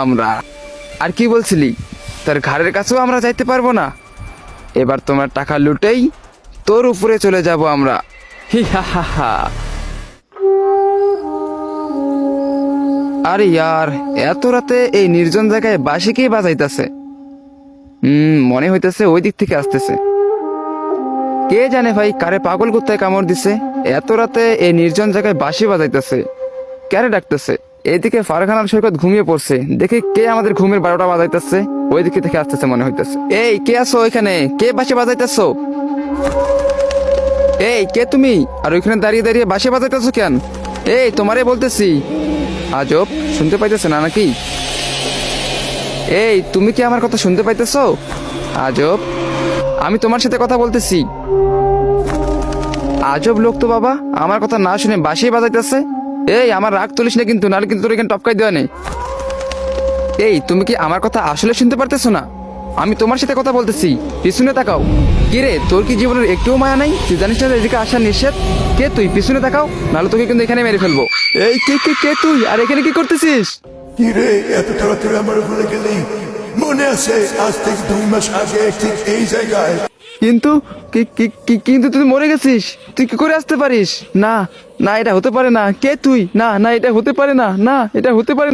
আমরা আর কি বলছিলি, তোর ঘরের কাছেও আমরা যাইতে পারবো না। এবার তোমার টাকা লুটেই তোর উপরে চলে যাব আমরা। হি হা হা হা। আরে ইয়ার, এত রাতে এই নির্জন জায়গায় বাঁশি কে বাজাইতেছে? মনে হইতেছে ওই দিক থেকে আসতেছে। কে জানে ভাই, কারে পাগল কুত্তায় কামড় দিছে, এত রাতে এই নির্জন জায়গায় বাঁশি বাজাইতেছে। কারে ডাকতেছে? এইদিকে ফারখানার সৈকত ঘুমিয়ে পড়ছে, দেখে কে আমাদের ঘুমের 12টা বাজাইতেছে। ওই দিকে থেকে আসতেছে মনে হইতেছে। এই কে আছো ওইখানে? কে বাঁশি বাজাইতেছো? এই কে তুমি? আর ওইখানে দাঁড়িয়ে দাঁড়িয়ে বাঁশি বাজাইতেছো কেন? এই তোমারে বলতেছি। আজব, শুনতে পাইতেছে না নাকি? এই তুমি কি আমার কথা শুনতে পাইতেছো? আজব, আমি তোমার সাথে কথা বলতেছি। আজব লোক তো বাবা, আমার কথা না শুনে বাঁশি বাজাইতেছে। এই আমার রাগ তুলিস না কিন্তু, নাহলে কিন্তু তোর এখানে টপকাই দেওয়া নেই। এই তুমি কি আমার কথা আসলে শুনতে পারতেছো না? আমি তোমার সাথে কথা বলতেছি, পিছনে তাকাও। কি রে, তোর কি জীবনের একটুও মায়া নাই? তুই জানিস না এদিকে আসা নিষেধ? কে তুই? পিছনে তাকাও, নাহলে তোকে কিন্তু এখানে মেরে ফেলবো। এই কে কে কে তুই? আর এখানে কি করতেছিস? কি রে, এত তাড়াতাড়ি আমার ভুলে গেলি? মনে আছে আজ থেকে 2 মাস আগে ঠিক এই জায়গায়? কিন্তু কিন্তু তুই মরে গেছিস, তুই কি করে আসতে পারিস? না না, এটা হতে পারে না। কে তুই? না না, এটা হতে পারে না। না, এটা হতে পারে না।